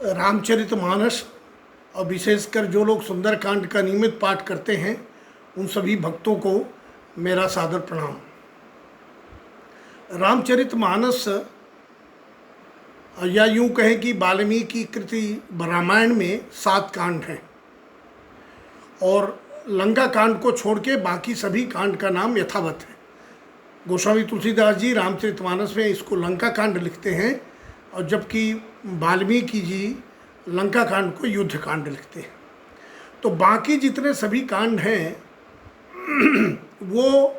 रामचरितमानस और विशेषकर जो लोग सुंदरकांड का नियमित पाठ करते हैं उन सभी भक्तों को मेरा सादर प्रणाम। रामचरितमानस या यूँ कहें कि वाल्मीकि कृति रामायण में 7 कांड हैं और लंका कांड को छोड़ के बाकी सभी कांड का नाम यथावत है। गोस्वामी तुलसीदास जी रामचरितमानस में इसको लंका कांड लिखते हैं और जबकि वाल्मीकि जी लंका कांड को युद्ध कांड लिखते हैं। तो बाकी जितने सभी कांड हैं वो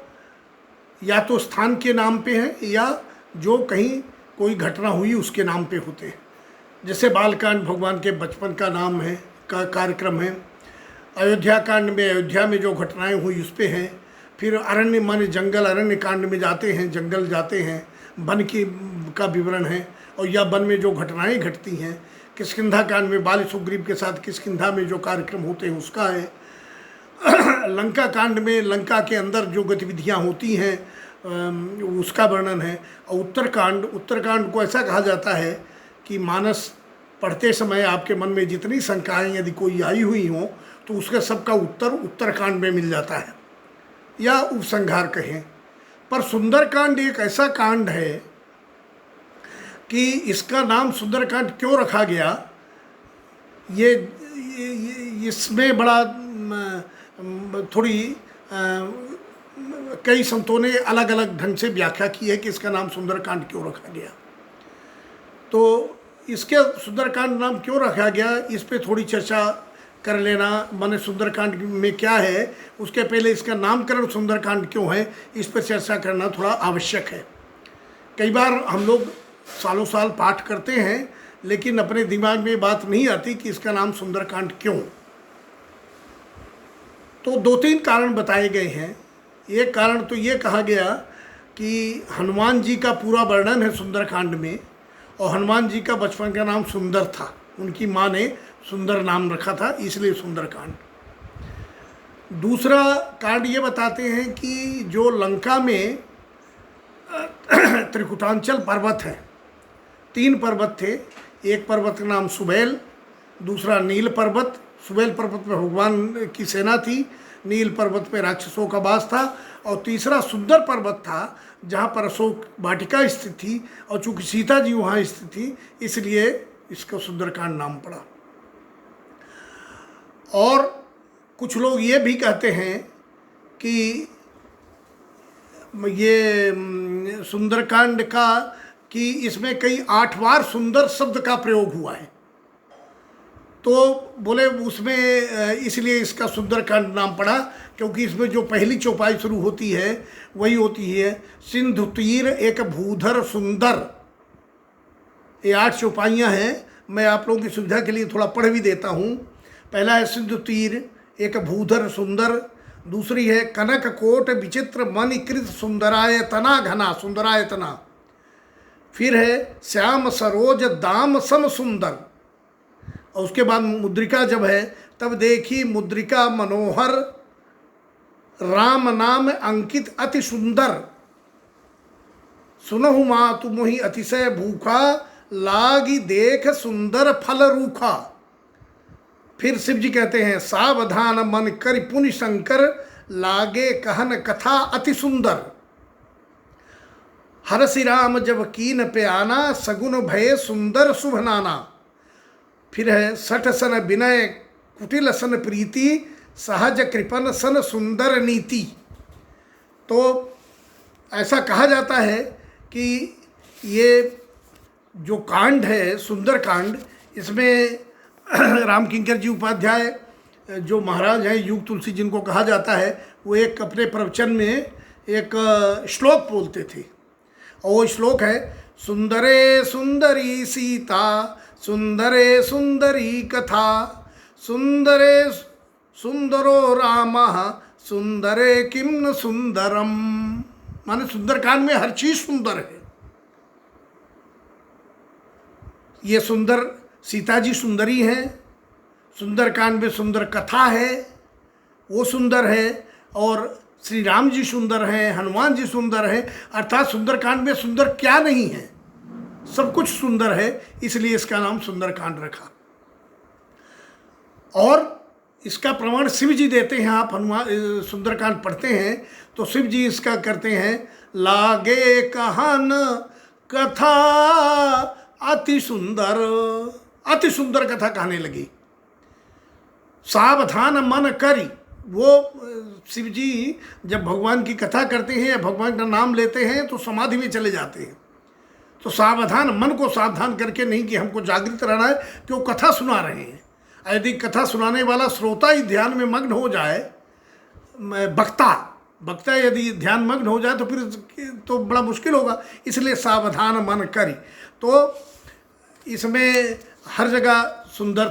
या तो स्थान के नाम पे हैं या जो कहीं कोई घटना हुई उसके नाम पे होते हैं। जैसे बालकांड भगवान के बचपन का नाम है का कार्यक्रम है। अयोध्या कांड में अयोध्या में जो घटनाएं हुई उस पे हैं। फिर अरण्य माने जंगल अरण्य कांड में जाते हैं, जंगल जाते हैं, वन की का विवरण है और या वन में जो घटनाएं घटती हैं। किष्किंधा कांड में बाली सुग्रीव के साथ किष्किंधा में जो कार्यक्रम होते हैं उसका है। लंका कांड में लंका के अंदर जो गतिविधियां होती हैं उसका वर्णन है। और उत्तरकांड को ऐसा कहा जाता है कि मानस पढ़ते समय आपके मन में जितनी शंकाएं यदि कोई आई हुई हों तो उसका सबका उत्तर उत्तरकांड में मिल जाता है या उपसंहार कहें। पर सुंदरकांड एक ऐसा कांड है कि इसका नाम सुंदरकांड क्यों रखा गया, ये इसमें बड़ा थोड़ी कई संतों ने अलग अलग ढंग से व्याख्या की है कि इसका नाम सुंदरकांड क्यों रखा गया। तो इसके सुंदरकांड नाम क्यों रखा गया इस पे थोड़ी चर्चा कर लेना। माने सुंदरकांड में क्या है, उसके पहले इसका नामकरण सुंदरकांड क्यों है इस पर चर्चा करना थोड़ा आवश्यक है। कई बार हम लोग सालों साल पाठ करते हैं लेकिन अपने दिमाग में बात नहीं आती कि इसका नाम सुंदरकांड क्यों। तो 2-3 कारण बताए गए हैं। एक कारण तो ये कहा गया कि हनुमान जी का पूरा वर्णन है सुंदरकांड में और हनुमान जी का बचपन का नाम सुंदर था। उनकी माँ ने सुंदर नाम रखा था इसलिए सुंदरकांड। दूसरा कांड ये बताते हैं कि जो लंका में त्रिकुटांचल पर्वत है, 3 पर्वत थे। एक पर्वत का नाम सुबेल, दूसरा नील पर्वत। सुबेल पर्वत पे भगवान की सेना थी, नील पर्वत पे राक्षसों का वास था और तीसरा सुंदर पर्वत था जहाँ पर अशोक वाटिका स्थित थी और चूँकि सीता जी वहाँ स्थित थी इसलिए इसका सुंदरकांड नाम पड़ा। और कुछ लोग ये भी कहते हैं कि ये सुंदरकांड का कि इसमें कई 8 बार सुंदर शब्द का प्रयोग हुआ है। तो बोले उसमें इसलिए इसका सुंदरकांड नाम पड़ा क्योंकि इसमें जो पहली चौपाई शुरू होती है वही होती है सिंधु तीर एक भूधर सुंदर। ये 8 चौपाइयाँ हैं। मैं आप लोगों की सुविधा के लिए थोड़ा पढ़ भी देता हूँ। पहला है सिंधु तीर एक भूधर सुंदर। दूसरी है कनक कोट विचित्र मणिकृत सुंदराय तना घना सुंदराय तना। फिर है श्याम सरोज दाम सम सुंदर। और उसके बाद मुद्रिका जब है तब देखी मुद्रिका मनोहर राम नाम अंकित अति सुंदर। सुनहु मातु मोहि अतिशय भूखा लागी देख सुंदर फल रूखा। फिर शिव जी कहते हैं सावधान मन कर पुनि शंकर लागे कहन कथा अति सुंदर। हरसि राम जब कीन पे आना सगुन भय सुंदर शुभ नाना। फिर है सठ सन विनय कुटिल सन प्रीति सहज कृपन सन सुंदर नीति। तो ऐसा कहा जाता है कि ये जो कांड है सुंदर कांड, इसमें रामकिंकर जी उपाध्याय जो महाराज हैं युग तुलसी जिनको कहा जाता है, वो एक अपने प्रवचन में एक श्लोक बोलते थे और वो श्लोक है सुंदरे सुंदरी सीता सुंदरे सुंदरी कथा सुंदरे सुंदरो रामः सुंदरे किम न सुंदरम। माने सुंदरकांड में हर चीज सुंदर है। ये सुंदर सीता जी सुंदरी हैं, सुंदरकांड में सुंदर कथा है वो सुंदर है और श्री राम जी सुंदर हैं, हनुमान जी सुंदर हैं। अर्थात सुंदरकांड में सुंदर क्या नहीं है, सब कुछ सुंदर है, इसलिए इसका नाम सुंदरकांड रखा। और इसका प्रमाण शिव जी देते हैं। आप हनुमान सुंदरकांड पढ़ते हैं तो शिव जी इसका करते हैं, लागे कहन कथा अति सुंदर कथा कहने लगी। सावधान मन करी, वो शिव जी जब भगवान की कथा करते हैं या भगवान का नाम लेते हैं तो समाधि में चले जाते हैं। तो सावधान, मन को सावधान करके नहीं कि हमको जागृत रहना है कि वो कथा सुना रहे हैं। यदि कथा सुनाने वाला श्रोता ही ध्यान में मग्न हो जाए, वक्ता यदि ध्यान मग्न हो जाए तो फिर तो बड़ा मुश्किल होगा। इसलिए सावधान मन करी। तो इसमें हर जगह सुंदर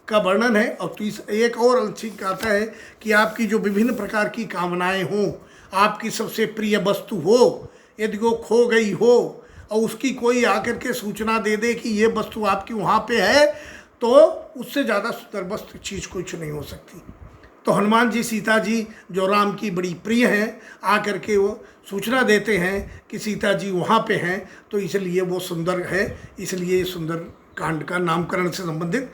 का वर्णन है। और तो एक और अच्छी आता है कि आपकी जो विभिन्न प्रकार की कामनाएं हों, आपकी सबसे प्रिय वस्तु हो, यदि वो खो गई हो और उसकी कोई आकर के सूचना दे दे कि ये वस्तु आपकी वहाँ पे है, तो उससे ज़्यादा सुंदर वस्तु चीज़ कुछ नहीं हो सकती। तो हनुमान जी सीता जी जो राम की बड़ी प्रिय हैं, आकर के वो सूचना देते हैं कि सीता जी वहाँ पे हैं, तो इसलिए वो सुंदर है। इसलिए सुंदर कांड का नामकरण से संबंधित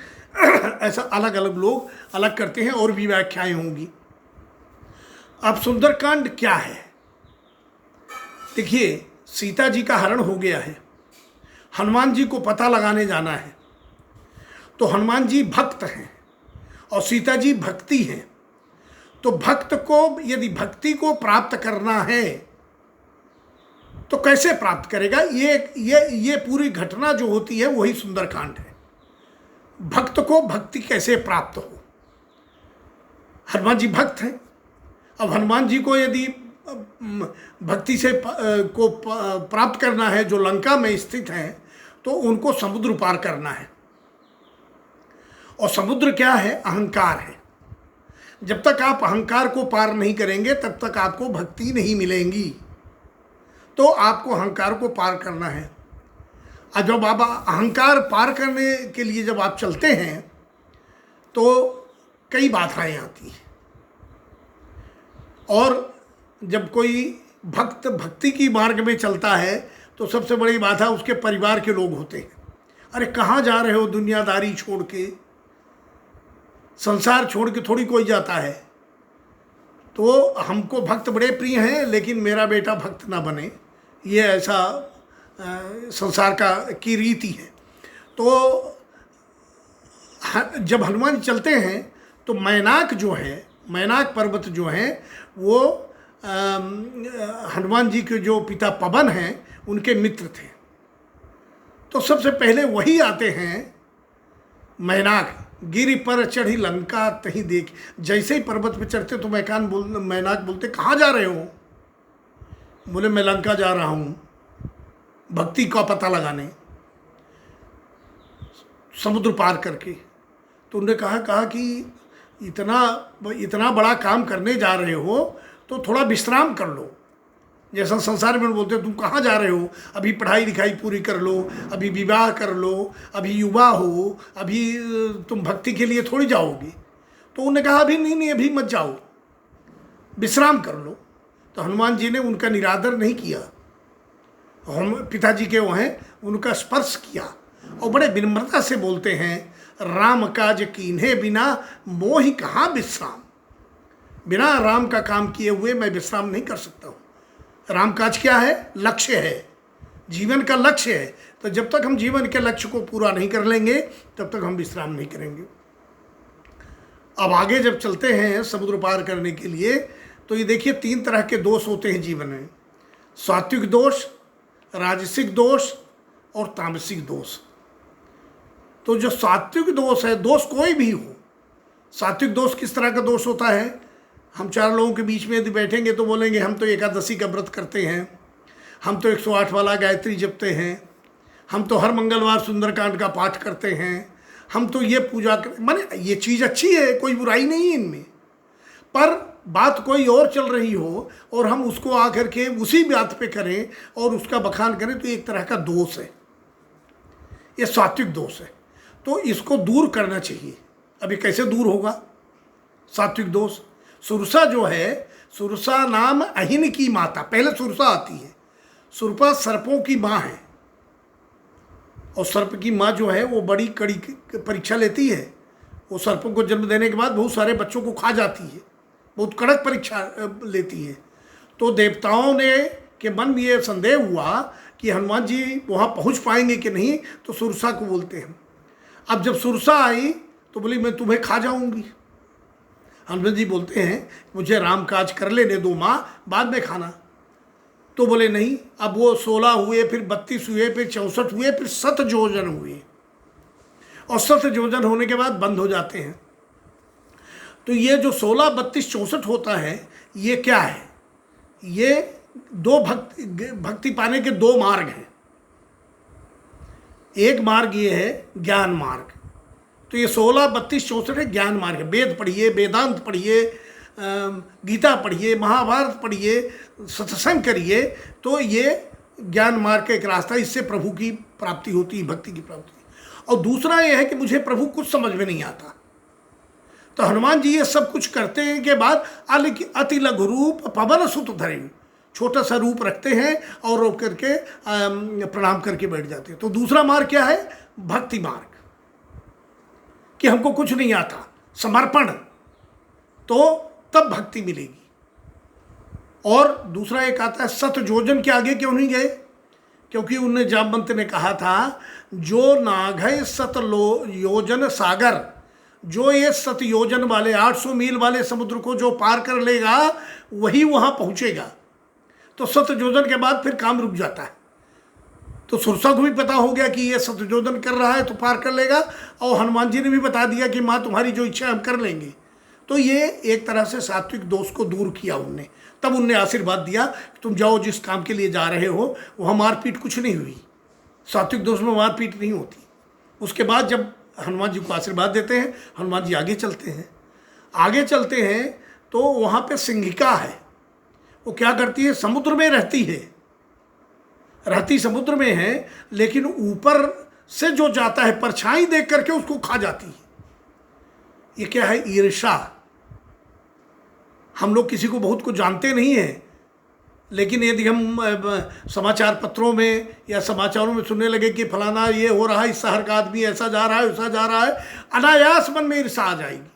ऐसा अलग अलग लोग अलग करते हैं, और भी व्याख्याएं होंगी। अब सुंदरकांड क्या है? देखिए, सीता जी का हरण हो गया है, हनुमान जी को पता लगाने जाना है। तो हनुमान जी भक्त हैं और सीता जी भक्ति हैं। तो भक्त को यदि भक्ति को प्राप्त करना है तो कैसे प्राप्त करेगा? ये पूरी घटना जो होती है वही सुंदरकांड है। भक्त को भक्ति कैसे प्राप्त हो? हनुमान जी भक्त हैं। अब हनुमान जी को यदि भक्ति से को प्राप्त करना है, जो लंका में स्थित हैं, तो उनको समुद्र पार करना है। और समुद्र क्या है? अहंकार है। जब तक आप अहंकार को पार नहीं करेंगे तब तक आपको भक्ति नहीं मिलेंगी। तो आपको अहंकार को पार करना है। और जब आप अहंकार पार करने के लिए जब आप चलते हैं तो कई बाधाएं आती हैं। और जब कोई भक्त भक्ति की मार्ग में चलता है तो सबसे बड़ी बाधा उसके परिवार के लोग होते हैं। अरे कहाँ जा रहे हो? दुनियादारी छोड़ के, संसार छोड़ के थोड़ी कोई जाता है। तो हमको भक्त बड़े प्रिय हैं, लेकिन मेरा बेटा भक्त ना बने, ये ऐसा संसार की रीति है। तो जब हनुमान चलते हैं तो मैनाक जो है, मैनाक पर्वत जो है, वो हनुमान जी के जो पिता पवन हैं उनके मित्र थे। तो सबसे पहले वही आते हैं। मैनाक गिरि पर चढ़ी लंका तहीं देख। जैसे ही पर्वत पे चढ़ते तो मैनाक बोलते, कहाँ जा रहे हो? बोले, मैं लंका जा रहा हूँ भक्ति का पता लगाने, समुद्र पार करके। तो उन्होंने कहा कि इतना बड़ा काम करने जा रहे हो तो थोड़ा विश्राम कर लो। जैसा संसार में बोलते, तुम कहाँ जा रहे हो? अभी पढ़ाई लिखाई पूरी कर लो, अभी विवाह कर लो, अभी युवा हो, अभी तुम भक्ति के लिए थोड़ी जाओगे। तो उन्होंने कहा, अभी नहीं, अभी मत जाओ, विश्राम कर लो। तो हनुमान जी ने उनका निरादर नहीं किया। हम पिताजी के वो हैं, उनका स्पर्श किया और बड़े विनम्रता से बोलते हैं, राम काज कीन्हे बिना मोहि कहाँ विश्राम। बिना राम का काम किए हुए मैं विश्राम नहीं कर सकता हूँ। राम काज क्या है? लक्ष्य है, जीवन का लक्ष्य है। तो जब तक हम जीवन के लक्ष्य को पूरा नहीं कर लेंगे तब तक हम विश्राम नहीं करेंगे। अब आगे जब चलते हैं समुद्र पार करने के लिए, तो ये देखिए 3 तरह के दोष होते हैं जीवन में। सात्विक दोष, राजसिक दोष और तामसिक दोष। तो जो सात्विक दोष है, दोष कोई भी हो, सात्विक दोष किस तरह का दोष होता है? हम 4 लोगों के बीच में यदि बैठेंगे तो बोलेंगे, हम तो एकादशी का व्रत करते हैं, हम तो 108 वाला गायत्री जपते हैं, हम तो हर मंगलवार सुंदरकांड का पाठ करते हैं, हम तो ये पूजा कर, माने ये चीज़ अच्छी है, कोई बुराई नहीं है इनमें। पर बात कोई और चल रही हो और हम उसको आकर के उसी बात पे करें और उसका बखान करें, तो एक तरह का दोष है, ये सात्विक दोष है। तो इसको दूर करना चाहिए। अभी कैसे दूर होगा सात्विक दोष? सुरसा जो है, सुरसा नाम अहिन की माता, पहले सुरसा आती है। सुरपा सर्पों की माँ है। और सर्प की माँ जो है वो बड़ी कड़ी परीक्षा लेती है। वो सर्पों को जन्म देने के बाद बहुत सारे बच्चों को खा जाती है, बहुत कड़क परीक्षा लेती है। तो देवताओं ने के मन में ये संदेह हुआ कि हनुमान जी वहाँ पहुँच पाएंगे कि नहीं, तो सुरसा को बोलते हैं। अब जब सुरसा आई तो बोली मैं तुम्हें खा जाऊंगी। हनुमान जी बोलते हैं मुझे राम काज कर लेने दो माँ, बाद में खाना। तो बोले नहीं। अब वो 16 हुए, फिर 32 हुए, फिर 64 हुए, फिर 7 योजन हुए, और 7 योजन होने के बाद बंद हो जाते हैं। तो ये जो 16, 32, 64 होता है, ये क्या है? ये दो भक्ति पाने के 2 मार्ग हैं। एक मार्ग ये है ज्ञान मार्ग। तो ये 16, 32, 64 है ज्ञान मार्ग है। वेद पढ़िए, वेदांत पढ़िए, गीता पढ़िए, महाभारत पढ़िए, सत्संग करिए, तो ये ज्ञान मार्ग का एक रास्ता है। इससे प्रभु की प्राप्ति होती है, भक्ति की प्राप्ति। और दूसरा ये है कि मुझे प्रभु कुछ समझ में नहीं आता। तो हनुमान जी ये सब कुछ करते हैं के बाद अति लघु रूप पवन सुत धरे, छोटा सा रूप रखते हैं और रोक करके प्रणाम करके बैठ जाते हैं। तो दूसरा मार्ग क्या है? भक्ति मार्ग, कि हमको कुछ नहीं आता, समर्पण, तो तब भक्ति मिलेगी। और दूसरा एक आता है सत योजन के आगे क्यों नहीं गए? क्योंकि उनने जामवंत ने कहा था जो नाघय सत योजन सागर, जो ये 7 योजन वाले 800 मील वाले समुद्र को जो पार कर लेगा वही वहाँ पहुँचेगा। तो 7 योजन के बाद फिर काम रुक जाता है। तो सुरसा को भी पता हो गया कि ये 7 योजन कर रहा है तो पार कर लेगा, और हनुमान जी ने भी बता दिया कि माँ तुम्हारी जो इच्छा हम कर लेंगे। तो ये एक तरह से सात्विक दोष को दूर किया उनने। तब उनने आशीर्वाद दिया कि तुम जाओ, जिस काम के लिए जा रहे हो वहाँ मारपीट कुछ नहीं हुई। सात्विक दोष में मारपीट नहीं होती। उसके बाद जब हनुमान जी को आशीर्वाद देते हैं, हनुमान जी आगे चलते हैं। आगे चलते हैं तो वहाँ पे सिंहिका है। वो क्या करती है? समुद्र में रहती है, रहती समुद्र में है, लेकिन ऊपर से जो जाता है परछाई देख करके उसको खा जाती है। ये क्या है? ईर्षा। हम लोग किसी को बहुत को जानते नहीं हैं, लेकिन यदि हम समाचार पत्रों में या समाचारों में सुनने लगे कि फलाना ये हो रहा है, इस शहर का आदमी ऐसा जा रहा है, वैसा जा रहा है, अनायास मन में ईर्षा आ जाएगी,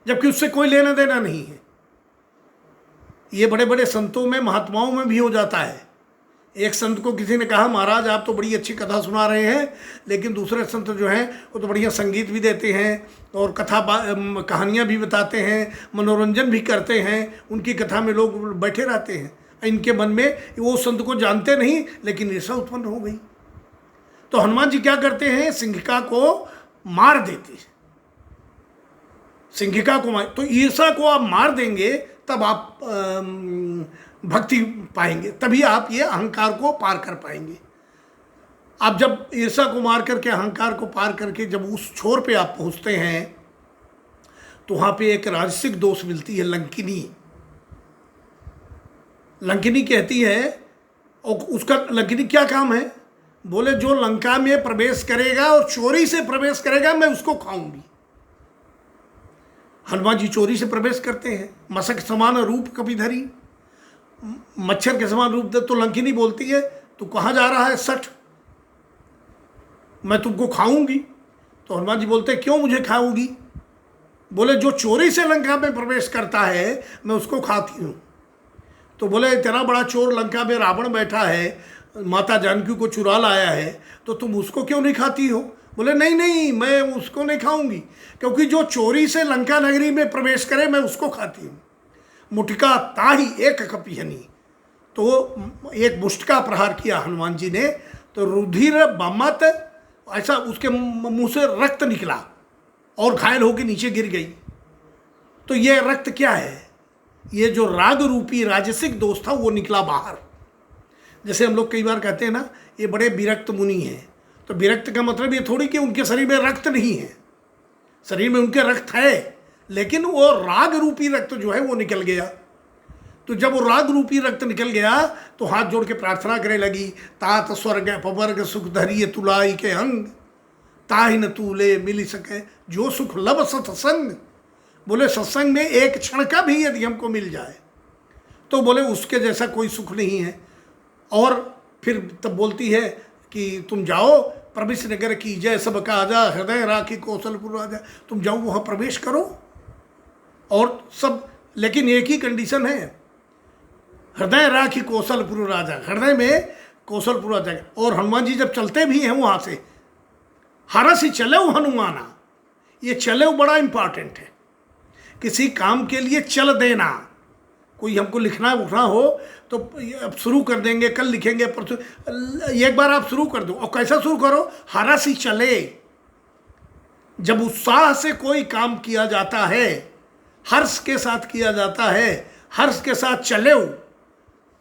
जबकि उससे कोई लेना देना नहीं है। ये बड़े बड़े संतों में, महात्माओं में भी हो जाता है। एक संत को किसी ने कहा महाराज आप तो बड़ी अच्छी कथा सुना रहे हैं, लेकिन दूसरे संत जो हैं वो तो बढ़िया संगीत भी देते हैं और कहानियाँ भी बताते हैं, मनोरंजन भी करते हैं, उनकी कथा में लोग बैठे रहते हैं। इनके मन में वो संत को जानते नहीं, लेकिन ईर्षा उत्पन्न हो गई। तो हनुमान जी क्या करते हैं? सिंहिका को मार देते हैं। सिंहिका को मार, तो ईर्षा को आप मार देंगे तब आप भक्ति पाएंगे, तभी आप ये अहंकार को पार कर पाएंगे। आप जब ईर्षा को मार करके, अहंकार को पार करके जब उस छोर पे आप पहुंचते हैं तो वहाँ पे एक राजसिक दोष मिलती है, लंकिनी। लंकिनी कहती है, और उसका लंकिनी क्या काम है? बोले जो लंका में प्रवेश करेगा और चोरी से प्रवेश करेगा मैं उसको खाऊंगी। हनुमान जी चोरी से प्रवेश करते हैं, मशक समान रूप कभी धरी, मच्छर के समान रूप दे। तो लंकिनी बोलती है तू कहाँ जा रहा है? सठ, मैं तुमको खाऊंगी। तो हनुमान जी बोलते हैं क्यों मुझे खाऊंगी? बोले जो चोरी से लंका में प्रवेश करता है मैं उसको खाती हूँ। तो बोले इतना बड़ा चोर लंका में रावण बैठा है, माता जानकी को चुरा लाया है, तो तुम उसको क्यों नहीं खाती हो? बोले नहीं नहीं, मैं उसको नहीं खाऊंगी, क्योंकि जो चोरी से लंका नगरी में प्रवेश करे मैं उसको खाती हूँ। मुटिका ताही एक कपिहनी, तो एक मुष्ट का प्रहार किया हनुमान जी ने, तो रुधिर बमत, ऐसा उसके मुंह से रक्त निकला और घायल होकर नीचे गिर गई। तो ये रक्त क्या है? ये जो राग रूपी राजसिक दोष था वो निकला बाहर। जैसे हम लोग कई बार कहते हैं ना ये बड़े विरक्त मुनि हैं, तो विरक्त का मतलब ये थोड़ी कि उनके शरीर में रक्त नहीं है, शरीर में उनके रक्त है, लेकिन वो राग रूपी रक्त जो है वो निकल गया। तो जब वो राग रूपी रक्त निकल गया तो हाथ जोड़ के प्रार्थना करने लगी, तात स्वर्ग अपवर्ग सुख धरिय तुलाई के अंग, ताहि न तूले मिली सके जो सुख लब सत्संग। बोले सत्संग में एक क्षण का भी यदि हमको मिल जाए तो बोले उसके जैसा कोई सुख नहीं है। और फिर तब बोलती है कि तुम जाओ प्रवेश नगर की जय सब काजा, हृदय राखी कौशलपुर राजा। तुम जाओ वहाँ प्रवेश करो और सब, लेकिन एक ही कंडीशन है, हृदय राखी कौशलपुर राजा, हृदय में कौशलपुर राजा। और हनुमान जी जब चलते भी हैं वहाँ से, हरस ही चले हनुमाना, ये चले बड़ा इंपॉर्टेंट है। किसी काम के लिए चल देना, कोई हमको लिखना उठना हो तो अब शुरू कर देंगे, कल लिखेंगे, परसों, एक बार आप शुरू कर दो। और कैसा शुरू करो? हरस ही चले। जब उत्साह से कोई काम किया जाता है, हर्ष के साथ किया जाता है, हर्ष के साथ चले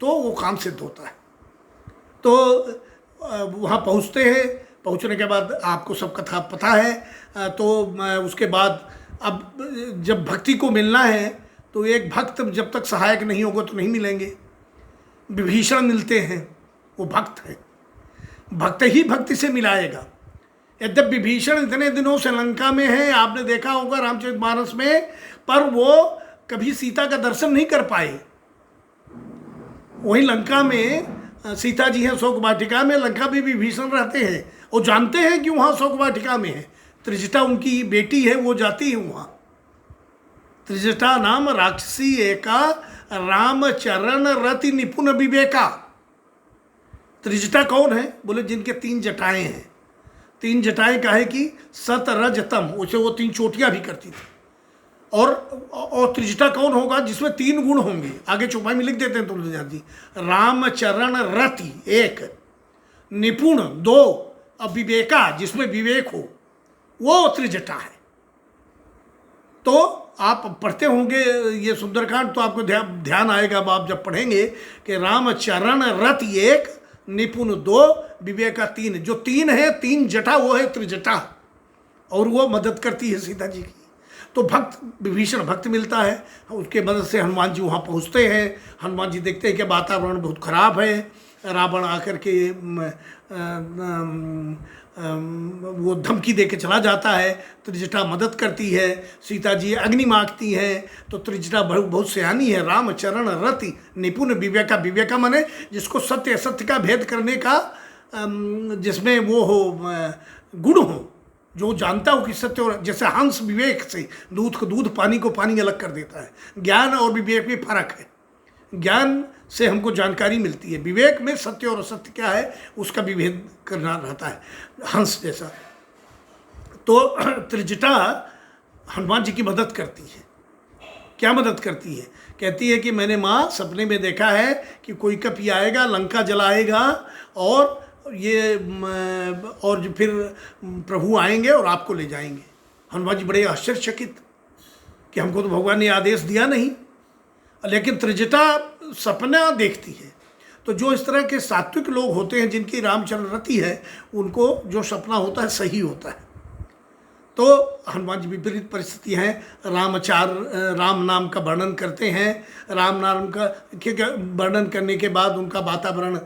तो वो काम सिद्ध होता है। तो वहाँ पहुँचते हैं, पहुँचने के बाद आपको सब कथा पता है। तो उसके बाद अब जब भक्ति को मिलना है तो एक भक्त जब तक सहायक नहीं होगा तो नहीं मिलेंगे। विभीषण मिलते हैं, वो भक्त है, भक्त ही भक्ति से मिलाएगा। यद्यप विभीषण इतने दिनों से लंका में है, आपने देखा होगा रामचरितमानस में, पर वो कभी सीता का दर्शन नहीं कर पाए। वहीं लंका में सीता जी हैं शोक वाटिका में, लंका में विभीषण रहते हैं, वो जानते हैं कि वहाँ शोक वाटिका में है। त्रिजटा उनकी बेटी है, वो जाती है वहाँ। त्रिजटा नाम राक्षसी एका, राम चरण रति निपुण विवेका। त्रिजटा कौन है? बोले जिनके 3 जटाएं हैं। 3 जटाएं काहे की? सत रज तम, उसे वो 3 चोटियां भी करती थी। और त्रिजटा कौन होगा? जिसमें 3 गुण होंगे। आगे चौपाई में लिख देते हैं तुलसीदास जी, राम चरण रति 1, निपुण 2, और विवेका जिसमें विवेक हो, वो त्रिजटा है। तो आप पढ़ते होंगे ये सुंदरकांड तो आपको ध्यान आएगा। अब आप जब पढ़ेंगे कि राम चरण रति 1, निपुण 2, विवेका 3, जो 3 है, 3 जटा, वो है त्रिजटा, और वो मदद करती है सीता जी की। तो भक्त, विभीषण भक्त मिलता है, उसके मदद से हनुमान जी वहाँ पहुँचते हैं। हनुमान जी देखते हैं कि वातावरण बहुत खराब है, रावण आकर के वो धमकी दे के चला जाता है। त्रिजटा मदद करती है, सीता जी अग्नि मांगती हैं, तो त्रिजटा बहुत सियानी है। राम चरण रति निपुण विवेका, विवेका माने जिसको सत्य असत्य का भेद करने का, जिसमें वो हो गुण हो, जो जानता हो कि सत्य और, जैसे हंस विवेक से दूध को दूध, पानी को पानी अलग कर देता है। ज्ञान और विवेक में फर्क है। ज्ञान से हमको जानकारी मिलती है, विवेक में सत्य और असत्य क्या है उसका विभेद करना रहता है, हंस जैसा। तो त्रिजटा हनुमान जी की मदद करती है। क्या मदद करती है? कहती है कि मैंने माँ सपने में देखा है कि कोई कपी आएगा, लंका जलाएगा, और ये और जो फिर प्रभु आएंगे और आपको ले जाएंगे। हनुमान जी बड़े आश्चर्यचकित कि हमको तो भगवान ने आदेश दिया नहीं, लेकिन त्रिजटा सपना देखती है। तो जो इस तरह के सात्विक लोग होते हैं, जिनकी रामचंद्र रति है, उनको जो सपना होता है सही होता है। तो हनुमान जी विपरीत परिस्थिति है, राम नाम का वर्णन करते हैं। राम नाम का वर्णन करने के बाद उनका वातावरण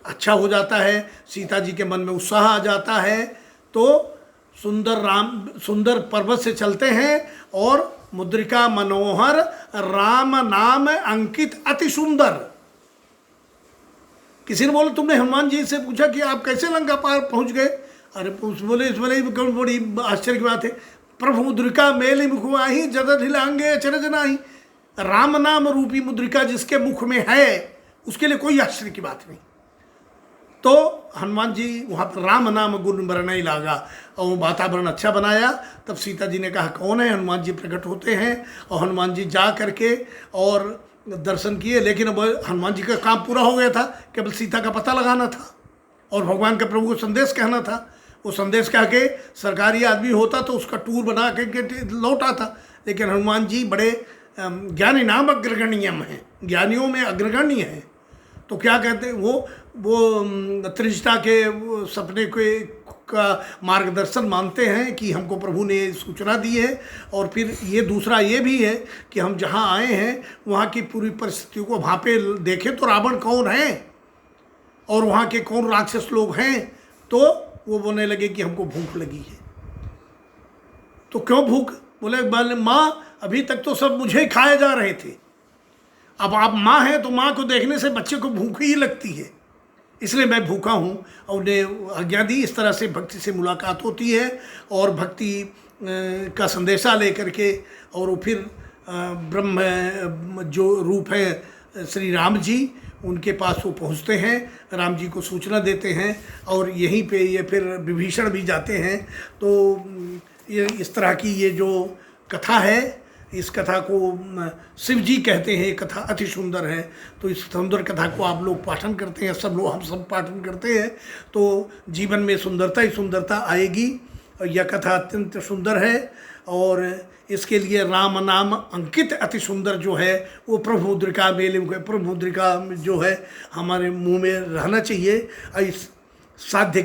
अच्छा हो जाता है, सीता जी के मन में उत्साह आ जाता है। तो सुंदर पर्वत से चलते हैं, और मुद्रिका मनोहर राम नाम अंकित अति सुंदर। किसी ने बोला, तुमने हनुमान जी से पूछा कि आप कैसे लंका पार पहुंच गए? अरे बोले, इसमें बड़ी आश्चर्य की बात है। प्रभु मुद्रिका मेली मुखवाही, जद ढिलांगे चरज नाही। राम नाम रूपी मुद्रिका जिसके मुख में है, उसके लिए कोई आश्चर्य की बात नहीं। तो हनुमान जी वहाँ पर राम नाम गुण बरनई लागा, और वातावरण अच्छा बनाया। तब सीता जी ने कहा कौन है? हनुमान जी प्रकट होते हैं, और हनुमान जी जा करके और दर्शन किए। लेकिन अब हनुमान जी का काम पूरा हो गया था, केवल सीता का पता लगाना था और भगवान के प्रभु को संदेश कहना था। वो संदेश कह के सरकारी आदमी होता तो उसका टूर बना के लौटा था। लेकिन हनुमान जी बड़े ज्ञानी नाम अग्रगण्यम हैं, ज्ञानियों में अग्रगण्य हैं। तो क्या कहते हैं, वो त्रिजटा के सपने के का मार्गदर्शन मानते हैं कि हमको प्रभु ने सूचना दी है। और फिर ये दूसरा ये भी है कि हम जहाँ आए हैं वहाँ की पूरी परिस्थितियों को वहाँ पे देखें तो रावण कौन है और वहाँ के कौन राक्षस लोग हैं। तो वो बोलने लगे कि हमको भूख लगी है। तो क्यों भूख? बोले माँ अभी तक तो सब मुझे खाए जा रहे थे, अब आप माँ हैं तो माँ को देखने से बच्चे को भूख ही लगती है। इसलिए मैं भूखा हूँ। और उन्हें आज्ञा दी। इस तरह से भक्ति से मुलाकात होती है और भक्ति का संदेशा लेकर के और वो फिर ब्रह्म जो रूप है श्री राम जी, उनके पास वो पहुँचते हैं, राम जी को सूचना देते हैं और यहीं पे ये फिर विभीषण भी जाते हैं। तो ये इस तरह की ये जो कथा है, इस कथा को शिव जी कहते हैं। कथा अति सुंदर है। तो इस सुंदर कथा को आप लोग पाठन करते हैं, सब लोग, हम सब पाठन करते हैं, तो जीवन में सुंदरता ही सुंदरता आएगी। और यह कथा अत्यंत सुंदर है और इसके लिए राम नाम अंकित अति सुंदर जो है वो प्रभु मुद्रिका मेले में, प्रभु मुद्रिका जो है हमारे मुंह में रहना चाहिए। इस साध्य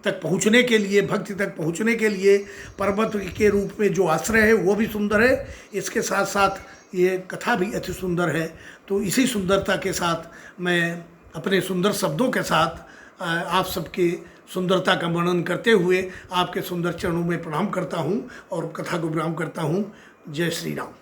तक पहुँचने के लिए, भक्ति तक पहुँचने के लिए पर्वत के रूप में जो आश्रय है वो भी सुंदर है। इसके साथ साथ ये कथा भी अति सुंदर है। तो इसी सुंदरता के साथ मैं अपने सुंदर शब्दों के साथ आप सबके सुंदरता का वर्णन करते हुए आपके सुंदर चरणों में प्रणाम करता हूँ और कथा को विराम करता हूँ। जय श्री राम।